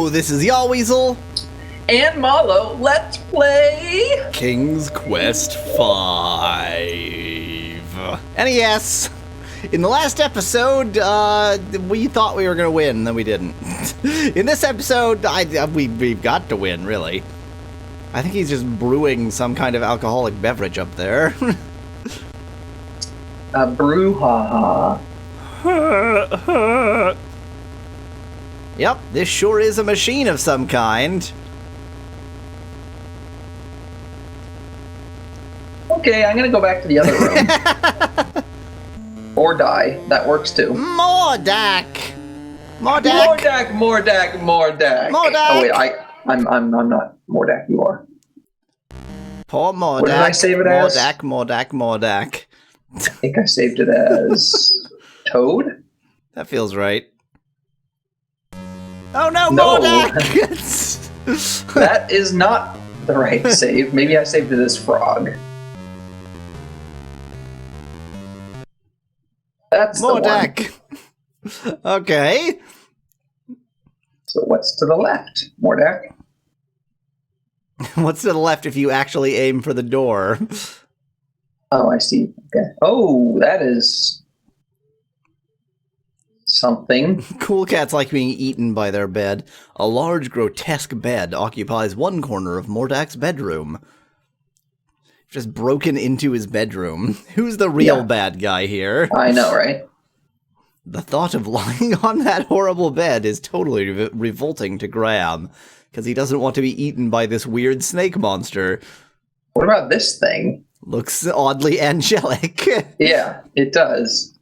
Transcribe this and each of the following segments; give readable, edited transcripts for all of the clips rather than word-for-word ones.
this is Yahweasel and Mallow. Let's play King's Quest V NES. In the last episode, we thought we were gonna win, then we didn't. In this episode, we've got to win, really. I think he's just brewing some kind of alcoholic beverage up there. a brouhaha. Yep, this sure is a machine of some kind. Okay, I'm gonna go back to the other room. Or die. That works too. Mordak! Mordak! Oh wait, I'm not Mordak. You are. Poor Mordak. What did I save it as? Mordak. I think I saved it as Toad. That feels right. Oh no, No. Mordak! That is not the right save. Maybe I saved it as Frog. That's the one. Mordak. Okay. So what's to the left, Mordak? What's to the left if you actually aim for the door? Oh, I see. Okay. Oh, that is something. Cool cats like being eaten by their bed. A large, grotesque bed occupies one corner of Mordak's bedroom. Just broken into his bedroom. Who's the real bad guy here? I know, right? The thought of lying on that horrible bed is totally revolting to Graham, because he doesn't want to be eaten by this weird snake monster. What about this thing? Looks oddly angelic. Yeah, it does.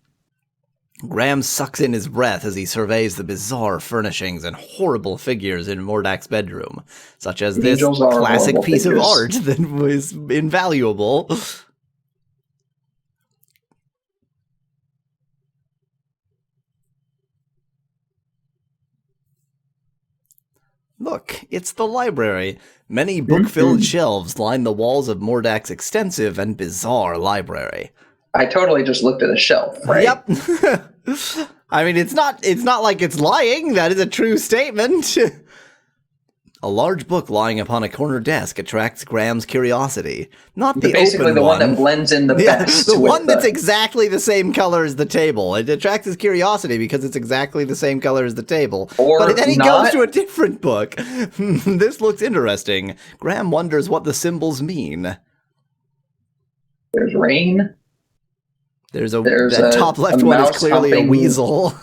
Graham sucks in his breath as he surveys the bizarre furnishings and horrible figures in Mordak's bedroom, such as this classic piece of art that was invaluable. Look, it's the library. Many book-filled shelves line the walls of Mordak's extensive and bizarre library. I totally just looked at a shelf, right? Yep. I mean, it's not like it's lying. That is a true statement. A large book lying upon a corner desk attracts Graham's curiosity. Not the basically open the one that blends in the best. The one that's exactly the same color as the table. It attracts his curiosity because it's exactly the same color as the table. But then he goes to a different book. This looks interesting. Graham wonders what the symbols mean. There's rain. There's that top left one is clearly a weasel.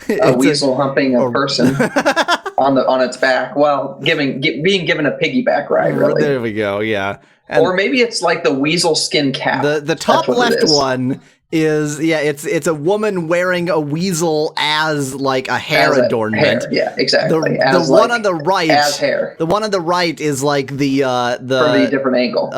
A weasel humping a person on its back while being given a piggyback ride. Really. There we go. Yeah. Or maybe it's like the weasel skin cap. The top left one is it's a woman wearing a weasel as like a hair adornment. Yeah, exactly. The one on the right as hair. The one on the right is like the from a different angle.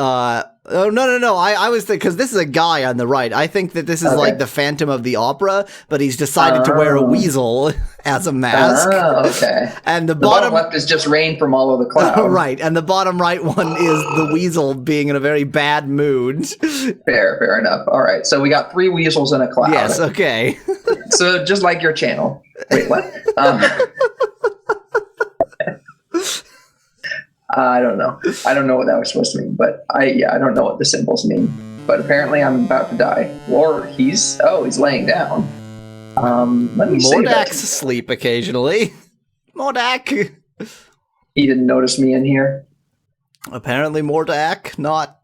Oh, no. I was thinking, because this is a guy on the right. I think that this is like the Phantom of the Opera, but he's decided to wear a weasel as a mask. Oh, okay. And the bottom left is just Rain from MallowTheCloud. Right, and the bottom right one is the weasel being in a very bad mood. Fair enough. All right, so we got 3 weasels in a cloud. Yes, okay. So just like your channel. Wait, what? I don't know. I don't know what that was supposed to mean, but I don't know what the symbols mean. But apparently I'm about to die. Or he's laying down. Let me see. Mordak's asleep occasionally. Mordak! He didn't notice me in here. Apparently Mordak, not...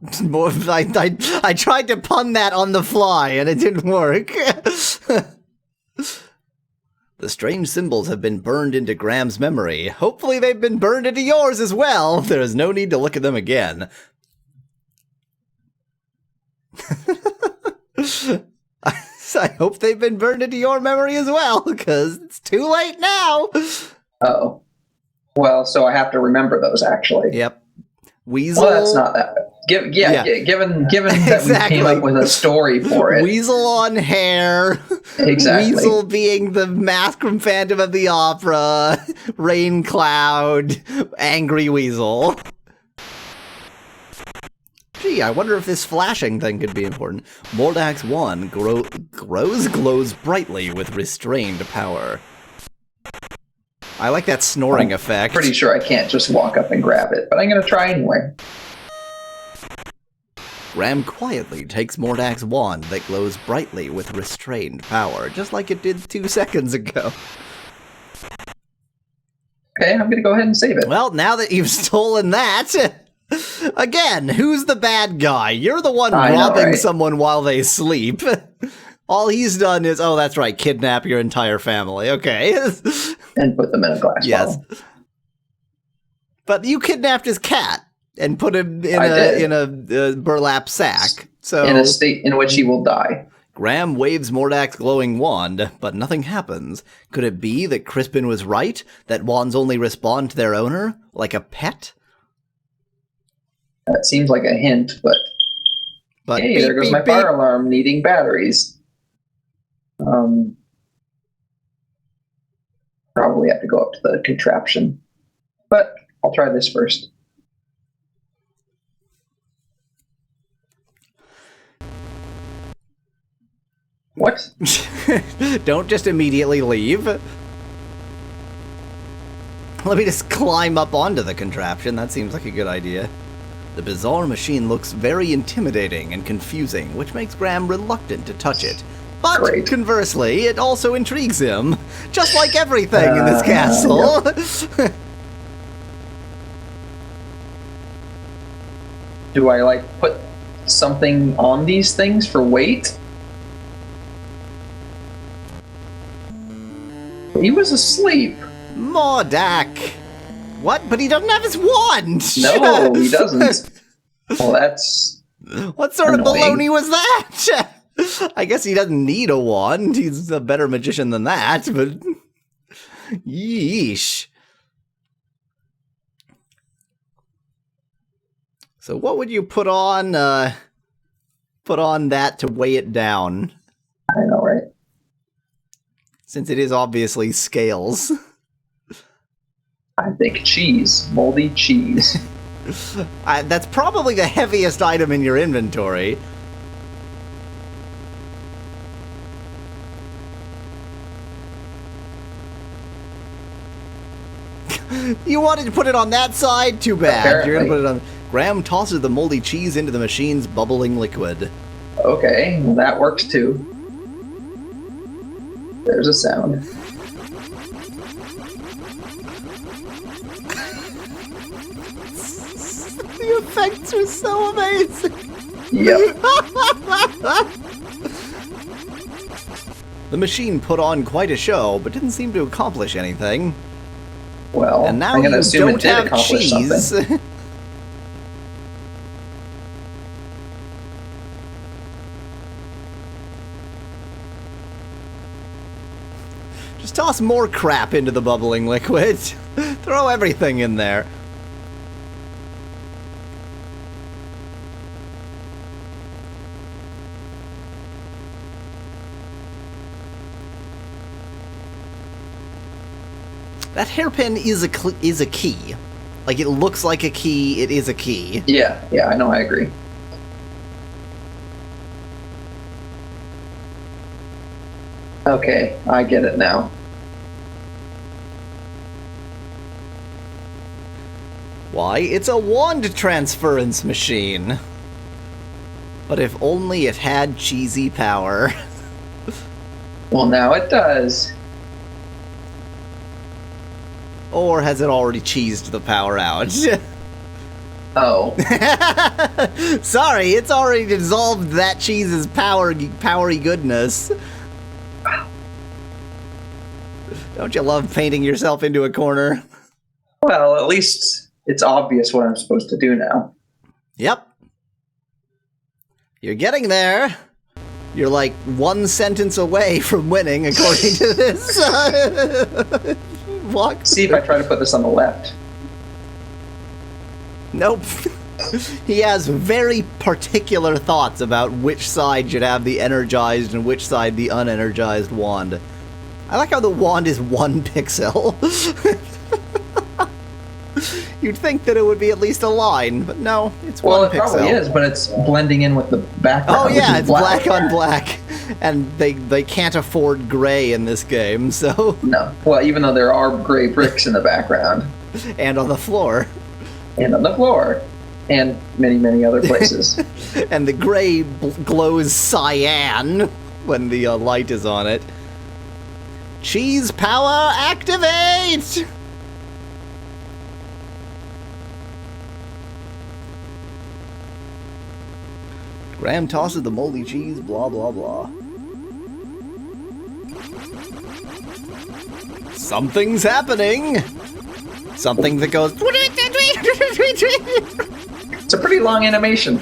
I tried to pun that on the fly, and it didn't work. The strange symbols have been burned into Graham's memory. Hopefully they've been burned into yours as well. There is no need to look at them again. I hope they've been burned into your memory as well, because it's too late now. Uh-oh. Well, so I have to remember those, actually. Yep. Weasel. Well, that's not that bad. Given that we came up with a story for it. Weasel on hair. Exactly. Weasel being the mask from Phantom of the Opera. Rain cloud. Angry weasel. Gee, I wonder if this flashing thing could be important. Mordak's wand glows brightly with restrained power. I like that snoring effect. Pretty sure I can't just walk up and grab it, but I'm going to try anyway. Graham quietly takes Mordak's wand that glows brightly with restrained power, just like it did 2 seconds ago. Okay, I'm going to go ahead and save it. Well, now that you've stolen that, again, who's the bad guy? You're the one robbing someone while they sleep. All he's done is, oh, that's right, kidnap your entire family. Okay. And put them in a glass bottle. But you kidnapped his cat and put him in a burlap sack. So in a state in which he will die. Graham waves Mordak's glowing wand, but nothing happens. Could it be that Crispin was right? That wands only respond to their owner? Like a pet? That seems like a hint, but hey, beep, there goes beep, my beep. fire alarm needing batteries. Probably have to go up to the contraption. But I'll try this first. What? Don't just immediately leave. Let me just climb up onto the contraption. That seems like a good idea. The bizarre machine looks very intimidating and confusing, which makes Graham reluctant to touch it. But conversely, it also intrigues him, just like everything in this castle. Yep. Do I, like, put something on these things for weight? He was asleep. Mordak. What? But he doesn't have his wand! No, he doesn't. Well, that's... What sort annoying. of baloney was that? I guess he doesn't need a wand. He's a better magician than that, but... Yeesh. So what would you put on that to weigh it down? I know, right? Since it is obviously scales. I think cheese. Moldy cheese. That's probably the heaviest item in your inventory. You wanted to put it on that side? Too bad. Apparently. You're gonna put it on... Graham tosses the moldy cheese into the machine's bubbling liquid. Okay, well, that works too. There's a sound. The effects were so amazing. Yep. The machine put on quite a show, but didn't seem to accomplish anything. Well, And now I'm gonna you assume it don't did have accomplish cheese. something. Just toss more crap into the bubbling liquid. Throw everything in there. That hairpin is a key. Like, it looks like a key, it is a key. Yeah, I know, I agree. Okay, I get it now. Why, it's a wand transference machine. But if only it had cheesy power. Well, now it does. Or has it already cheesed the power out? Oh. Sorry, it's already dissolved that cheese's powery goodness. Don't you love painting yourself into a corner? Well, at least it's obvious what I'm supposed to do now. Yep. You're getting there. You're like 1 sentence away from winning, according to this. Walk. See if I try to put this on the left. Nope. He has very particular thoughts about which side should have the energized and which side the unenergized wand. I like how the wand is 1 pixel. You'd think that it would be at least a line, but no, it's 1 pixel. Well, it probably is, but it's blending in with the background. Oh yeah, it's black on black. And they can't afford gray in this game, so... No. Well, even though there are gray bricks in the background. And on the floor. And on the floor. And many, many other places. And the gray glows cyan when the light is on it. Cheese power activate! Graham tosses the moldy cheese, blah, blah, blah. Something's happening! Something that goes... It's a pretty long animation.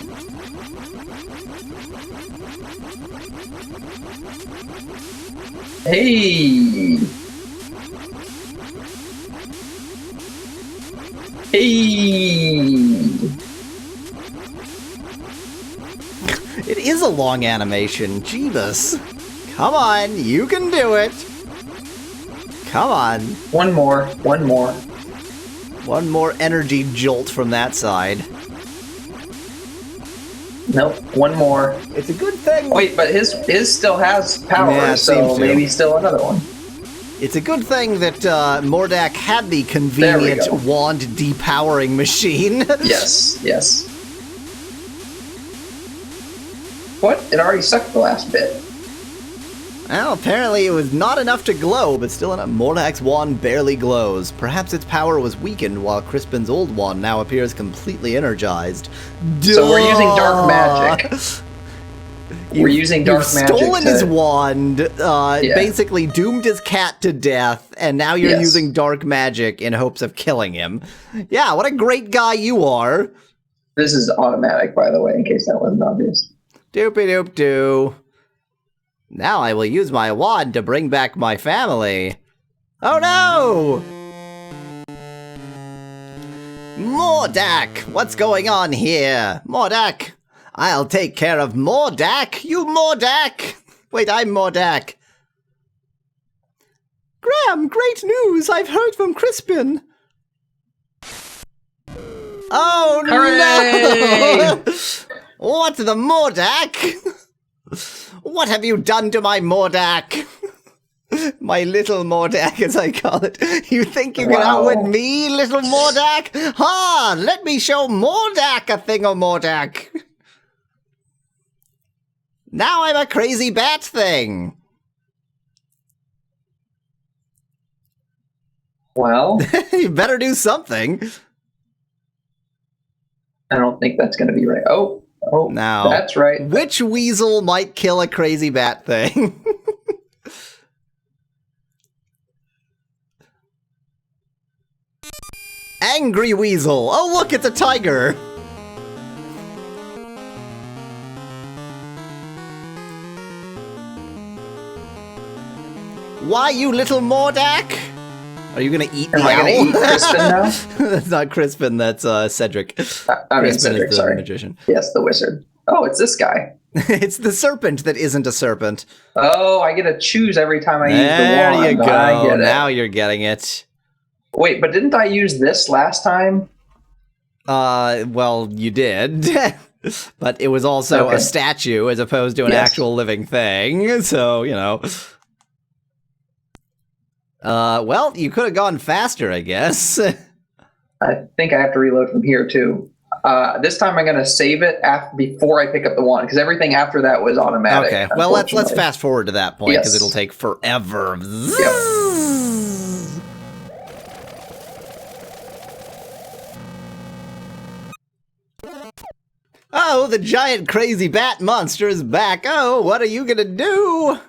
Hey! Hey! It is a long animation, Jeebus. Come on, you can do it. Come on. One more. One more energy jolt from that side. Nope, one more. It's a good thing. Wait, but his still has power, Yeah, it so seems to. maybe still another one. It's a good thing that Mordak had the convenient go. wand depowering machine. Yes. What? It already sucked the last bit. Well, apparently it was not enough to glow, but still enough. Mordak's wand barely glows. Perhaps its power was weakened, while Crispin's old wand now appears completely energized. So we're using dark magic. We're using dark magic. You've stolen his wand, Yeah. basically doomed his cat to death, and now you're Yes. using dark magic in hopes of killing him. Yeah, what a great guy you are. This is automatic, by the way, in case that wasn't obvious. Doopy-doop-doo. Now I will use my wand to bring back my family. Oh no! Mordak! What's going on here? Mordak! I'll take care of Mordak! You Mordak! Wait, I'm Mordak. Graham, great news! I've heard from Crispin. Oh Hooray! no! What the Mordak? What have you done to my Mordak? My little Mordak, as I call it. You think you can Wow. outwit me, little Mordak? Ha! Let me show Mordak a thing of Mordak. Now I'm a crazy bat thing. Well, You better do something. I don't think that's going to be right. Oh, Now, that's right. which weasel might kill a crazy bat thing? Angry weasel. Oh, look, it's a tiger. Why, you little Mordak? Are you gonna eat the Am I owl? going to eat Crispin now? That's not Crispin, that's Cedric. I mean, Crispin Cedric, is the sorry. magician. Yes, the wizard. Oh, it's this guy. It's the serpent that isn't a serpent. Oh, I get to choose every time I use the There wand. you go. I get it. Now you're getting it. Wait, but didn't I use this last time? Well, you did. But it was also Okay. a statue as opposed to an Yes. actual living thing. So, you know. Well, you could have gone faster, I guess. I think I have to reload from here too. This time I'm going to save it before I pick up the wand because everything after that was automatic. Okay. Well, let's unfortunately. fast forward to that point because Yes. it'll take forever. Oh, the giant crazy bat monster is back. Oh, what are you gonna do?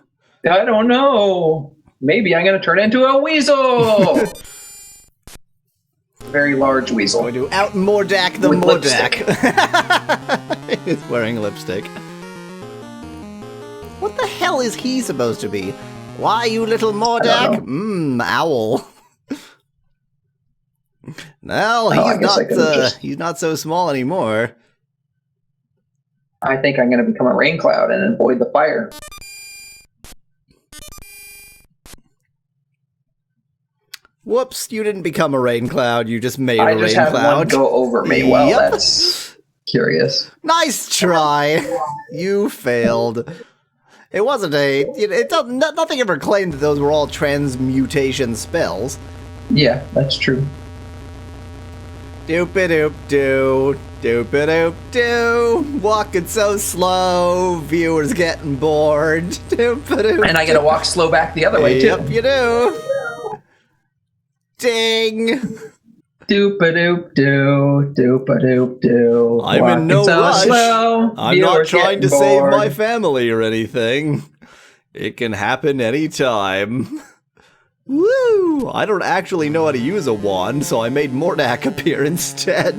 I don't know. Maybe I'm going to turn into a weasel. Very large weasel. Going to out Mordak the With Mordak. He's wearing lipstick. What the hell is he supposed to be? Why, you little Mordak? Owl. Well, I guess I could've just- he's not so small anymore. I think I'm going to become a rain cloud and avoid the fire. Whoops, you didn't become a rain cloud, you just made a I rain just had one cloud. go over me. Well, Yep. that's curious. Nice try. You failed. It wasn't a. Nothing ever claimed that those were all transmutation spells. Yeah, that's true. Doop-a-doop-doo. Doop-a-doop-doo. Walking so slow. Viewers getting bored. Doop-a-doop. And I gotta walk slow back the other way, too. Yep, you do. Ding. Doop-a-doop-doo. Doop-a-doop-doo. I'm in no so rush. Slow, I'm not trying to save bored. my family or anything. It can happen anytime. Woo! I don't actually know how to use a wand, so I made Mordak appear instead.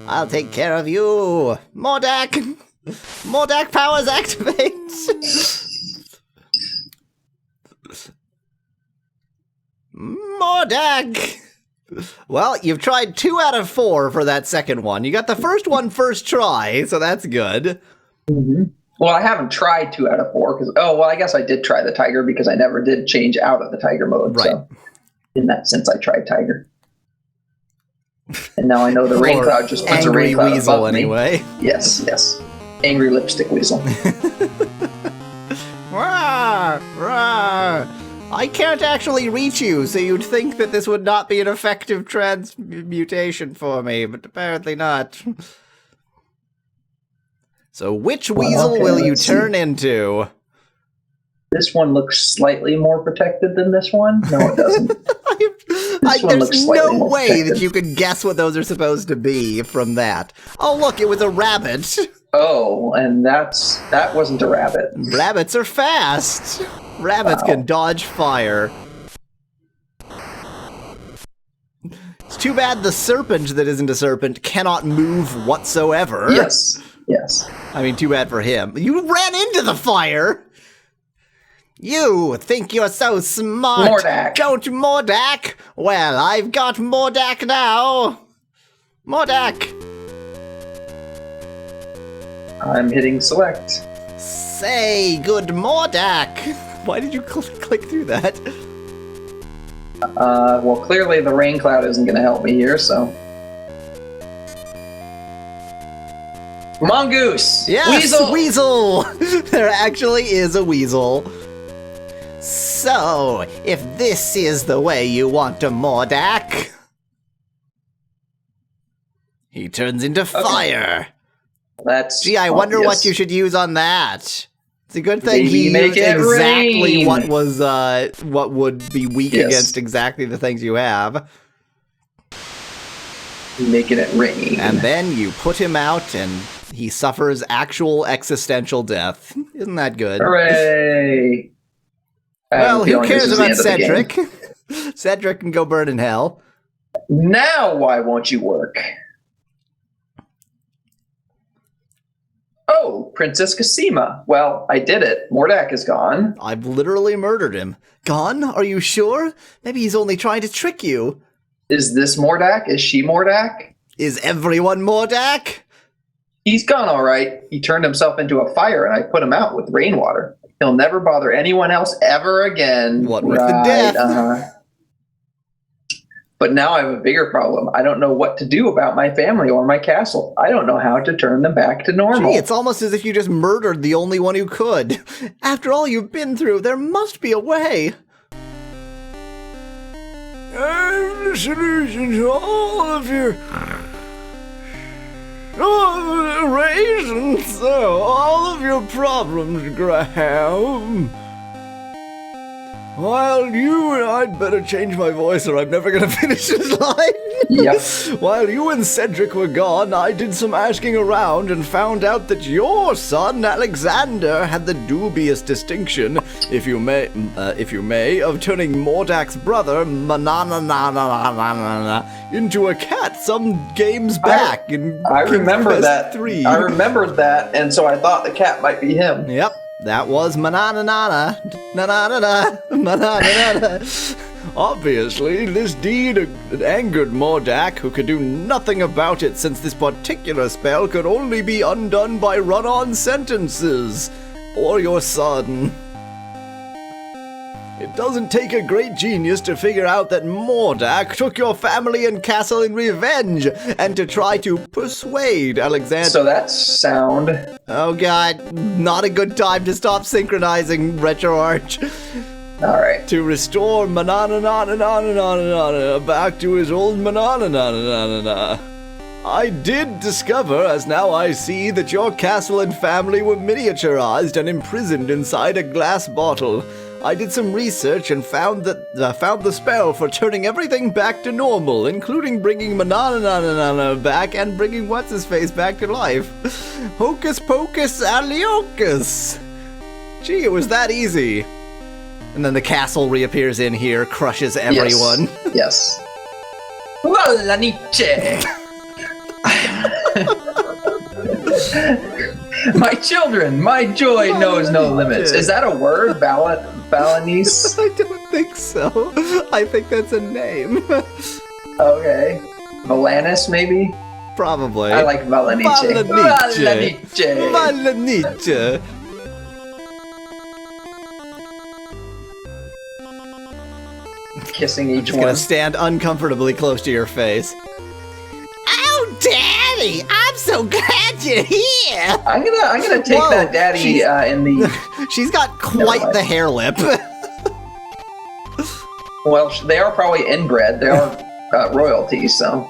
I'll take care of you. Mordak! Mordak powers activate! Mordak! Well, you've tried 2 out of 4 for that second one. You got the first one first try, so that's good. Mm-hmm. Well, I haven't tried 2 out of 4 because, I guess I did try the tiger because I never did change out of the tiger mode. Right. So in that sense, I tried tiger. And now I know the rain cloud just puts a rain cloud weasel above anyway. me. Yes. Angry lipstick weasel. Rawr, rawr. I can't actually reach you, so you'd think that this would not be an effective transmutation for me, but apparently not. So which weasel will you turn into? This one looks slightly more protected than this one. No, it doesn't. There's no way that you could guess what those are supposed to be from that. Oh, look, it was a rabbit. Oh, and that wasn't a rabbit. Rabbits are fast. Rabbits can dodge fire. It's too bad the serpent that isn't a serpent cannot move whatsoever. Yes. I mean, too bad for him. You ran into the fire! You think you're so smart, Mordak. Don't you, Mordak? Well, I've got Mordak now. Mordak. I'm hitting select. Say good Mordak. Why did you click through that? Well, clearly the rain cloud isn't going to help me here, so. Mongoose! Yes, weasel! There actually is a weasel. So, if this is the way you want to Mordak, he turns into fire. Gee, I wonder what you should use on that. It's a good thing he used exactly what would be weak against exactly the things you have. Making it rain. And then you put him out and he suffers actual existential death. Isn't that good? Hooray! Well, who cares about Cedric? Cedric can go burn in hell. Now why won't you work? Oh, Princess Cassima. Well, I did it. Mordak is gone. I've literally murdered him. Gone? Are you sure? Maybe he's only trying to trick you. Is this Mordak? Is she Mordak? Is everyone Mordak? He's gone all right. He turned himself into a fire and I put him out with rainwater. He'll never bother anyone else ever again. What with the death? But now I have a bigger problem. I don't know what to do about my family or my castle. I don't know how to turn them back to normal. Gee, it's almost as if you just murdered the only one who could. After all you've been through, there must be a way. I'm the solution to all of your raisins, all of your problems, Graham. While I'd better change my voice or I'm never gonna finish this line. Yep. While you and Cedric were gone, I did some asking around and found out that your son, Alexander, had the dubious distinction, if you may, of turning Mordak's brother, into a cat some games back in I remember Quest that. 3. I remembered that, and so I thought the cat might be him. Yep. That was manana. Obviously, this deed angered Mordak, who could do nothing about it since this particular spell could only be undone by run-on sentences. Or your son. It doesn't take a great genius to figure out that Mordak took your family and castle in revenge, and to try to persuade Alexander... So that's sound. Oh god, not a good time to stop synchronizing, RetroArch. Alright. To restore Manana back to his old Manana. I did discover, as now I see, that your castle and family were miniaturized and imprisoned inside a glass bottle. I did some research and found the spell for turning everything back to normal, including bringing Manana back and bringing What's-His-Face back to life. Hocus pocus aliocus! Gee, it was that easy. And then the castle reappears in here, crushes everyone. Yes. La niche! My children, my joy knows no limits. Is that a word, Balinese? I don't think so. I think that's a name. Okay. Valanis, maybe? Probably. I like Valanice. Valanice. Kissing each I'm just one. gonna stand uncomfortably close to your face. Oh, Daddy! I'm so glad you're here! I'm gonna take that daddy in the... She's got quite the hair lip. Well, they are probably inbred. They are royalty, so...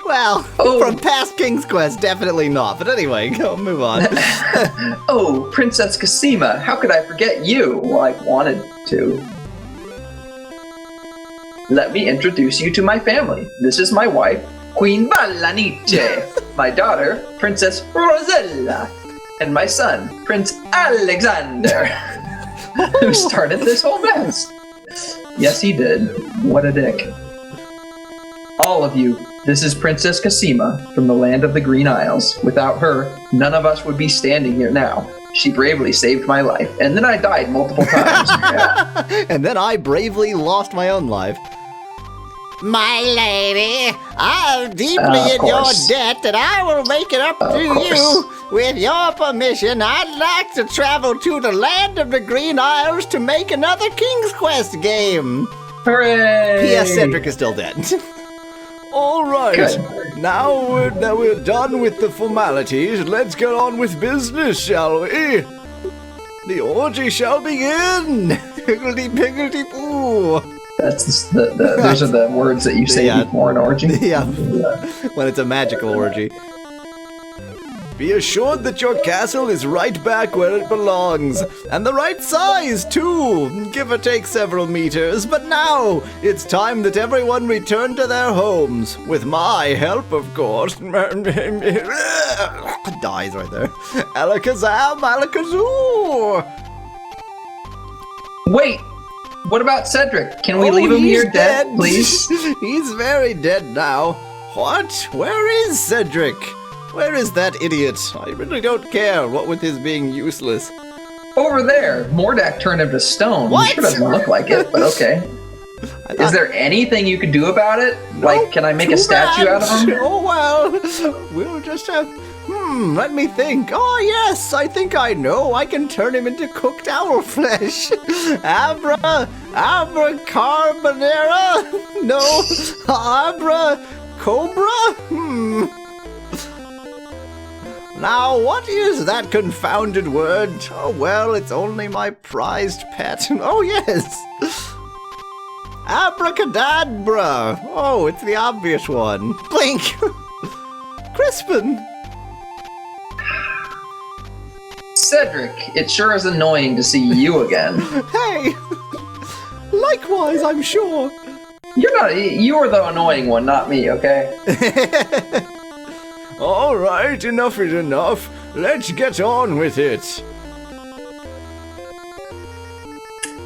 Well, from past King's Quest, definitely not. But anyway, go move on. Oh, Princess Cosima, how could I forget you? Well, I wanted to. Let me introduce you to my family. This is my wife, Queen Valanice, my daughter, Princess Rosella, and my son, Prince Alexander, who started this whole mess. Yes, he did. What a dick. All of you, this is Princess Cosima from the land of the Green Isles. Without her, none of us would be standing here now. She bravely saved my life, and then I died multiple times. And then I bravely lost my own life. My lady, I'm deeply in your debt, and I will make it up to you. With your permission, I'd like to travel to the land of the Green Isles to make another King's Quest game. Hooray! P.S. Cedric is still dead. All right. Good. Now we're done with the formalities. Let's get on with business, shall we? The orgy shall begin. Higgledy-piggledy-poo. That's those are the words that you say before an orgy. Yeah, when it's a magical orgy. Be assured that your castle is right back where it belongs, and the right size, too, give or take several meters. But now, it's time that everyone return to their homes, with my help, of course. Dies right there. Alakazam, alakazoo! Wait! What about Cedric? Can we leave him here dead, please? He's very dead now. What? Where is Cedric? Where is that idiot? I really don't care, what with his being useless. Over there. Mordak turned him to stone. What? He sure doesn't look like it, but okay. Is there anything you can do about it? Like, can I make a statue out of him? Oh, well, we'll just have... let me think. Oh, yes, I think I know. I can turn him into cooked owl flesh. Abra carbonara? No. Abra cobra? Now, what is that confounded word? Oh, well, it's only my prized pet. Oh, yes. Abracadabra. Oh, it's the obvious one. Blink. Crispin. Cedric, it sure is annoying to see you again. Hey. Likewise, I'm sure. You're the annoying one, not me, okay? All right, enough is enough. Let's get on with it.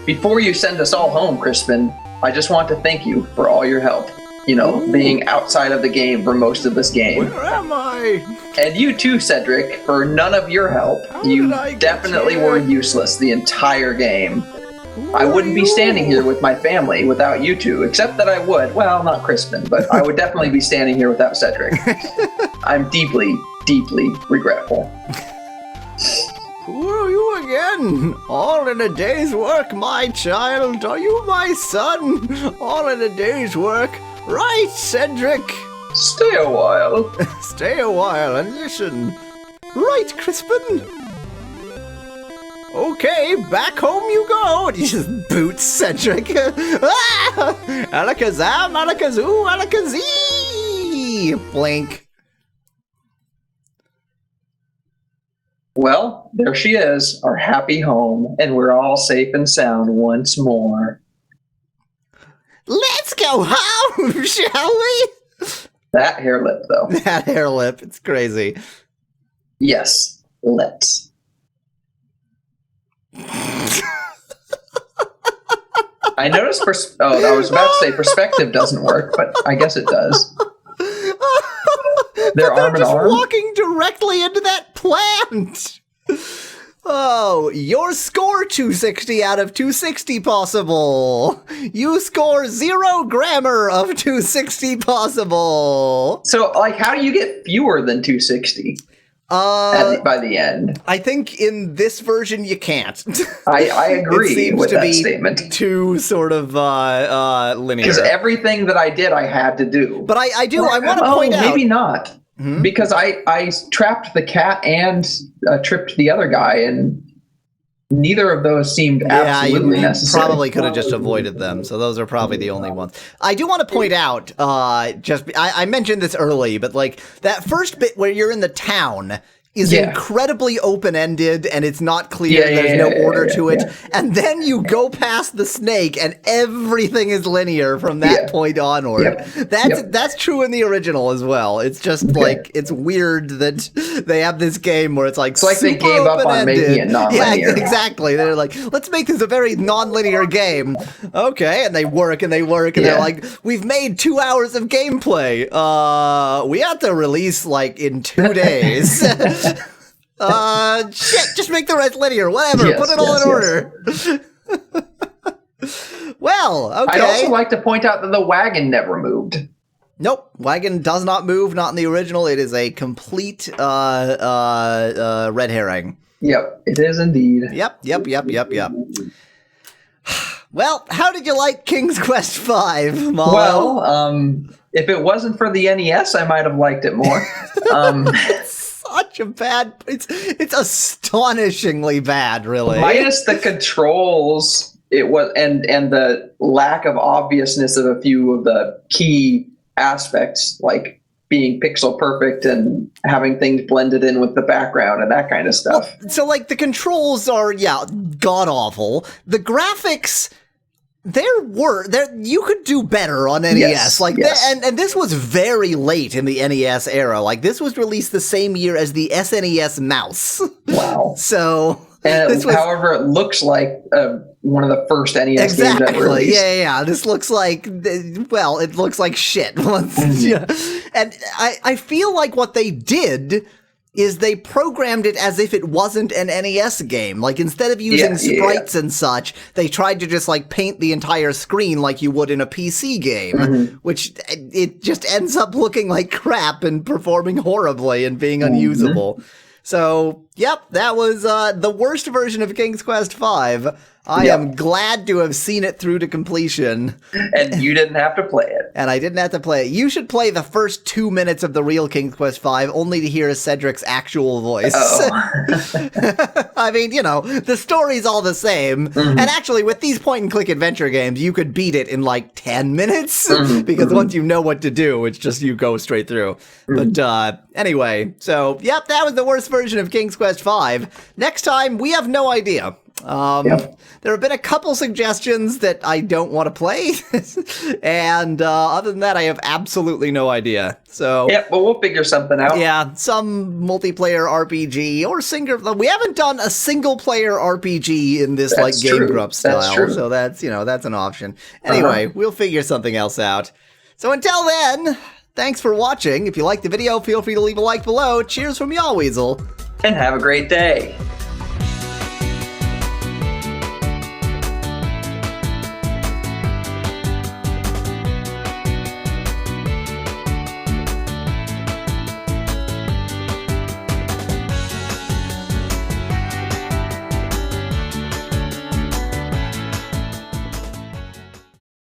Before you send us all home, Crispin, I just want to thank you for all your help. You know, being outside of the game for most of this game. Where am I? And you too, Cedric, for none of your help. You definitely were useless the entire game. I wouldn't be standing here with my family without you two, except that I would. Well, not Crispin, but I would definitely be standing here without Cedric. I'm deeply, deeply regretful. Who are you again. All in a day's work, my child. Are you my son? All in a day's work. Right, Cedric. Stay a while. Stay a while and listen. Right, Crispin. Okay, back home you go. And he just boots Cedric. Ah! Alakazam, alakazoo, alakazee. Blink. Well, there she is, our happy home, and we're all safe and sound once more. Let's go home, shall we? That hair lip, though. That hair lip, it's crazy. Yes, let's. I noticed. I was about to say perspective doesn't work, but I guess it does. They're arm in arm. Walking directly into that plant. Oh, your score 260 out of 260 possible. You score 0 grammar of 260 possible. So, like, how do you get fewer than 260? By the end, I think in this version you can't. I agree with that statement. Too sort of linear. Because everything that I did, I had to do. But I want to point out. Maybe not. Hmm? Because I trapped the cat and tripped the other guy, and neither of those seemed absolutely necessary. Probably could have just avoided them. So those are probably the only ones. I do want to point out, I mentioned this early, but like that first bit where you're in the town is incredibly open-ended, and it's not clear. There's no order to it. And then you go past the snake, and everything is linear from that point onward. That's true in the original as well. It's just like, it's weird that they have this game where it's like they gave up on making it non-linear. Yeah, exactly. They're like, let's make this a very non-linear game. Okay, and they work, and they're like, we've made 2 hours of gameplay. We have to release like in 2 days. Shit, just make the rest linear, whatever, put it all in order. Well, okay. I'd also like to point out that the wagon never moved. Nope, wagon does not move, not in the original. It is a complete red herring. Yep, it is indeed. Yep. Well, how did you like King's Quest V, Mallow? Well, if it wasn't for the NES, I might have liked it more. Such a bad. It's astonishingly bad, really. Minus the controls, it was and the lack of obviousness of a few of the key aspects, like being pixel perfect and having things blended in with the background and that kind of stuff. Well, so, like, the controls are god awful. The graphics. You could do better on NES. And this was very late in the NES era. Like, this was released the same year as the SNES mouse. Wow. So, however, it looks like one of the first NES games ever released. Yeah. This looks like, it looks like shit. And I feel like what they did is they programmed it as if it wasn't an NES game. Like, instead of using sprites and such, they tried to just, like, paint the entire screen like you would in a PC game, which it just ends up looking like crap and performing horribly and being unusable. So, yep, that was the worst version of King's Quest V. I am glad to have seen it through to completion. And you didn't have to play it. And I didn't have to play it. You should play the first 2 minutes of the real King's Quest V only to hear Cedric's actual voice. I mean, the story's all the same. And actually, with these point-and-click adventure games, you could beat it in like 10 minutes. Because once you know what to do, it's just you go straight through. But anyway, so, yep, that was the worst version of King's Quest V. Next time, we have no idea. There have been a couple suggestions that I don't want to play, and other than that, I have absolutely no idea. So but we'll figure something out. Yeah, some multiplayer RPG or we haven't done a single player RPG in this Game Grumps style, so that's an option. Anyway, we'll figure something else out. So until then, thanks for watching. If you liked the video, feel free to leave a like below. Cheers from Yahweasel. And have a great day.